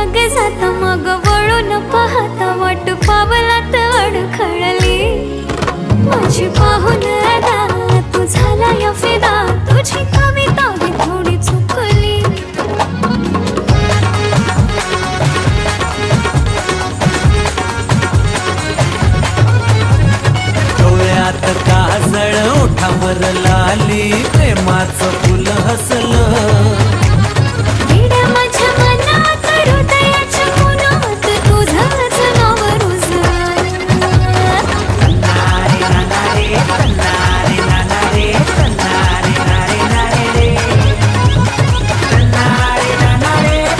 मागे जाता मग वळून पाहता वाट पावलात अडखळली माझी पाहून अदा तू झाला या फिदा तुझी कविता ही थोडी चुकली डोळ्यात काजळ ओठावर लाली प्रेमाचं फुल हसली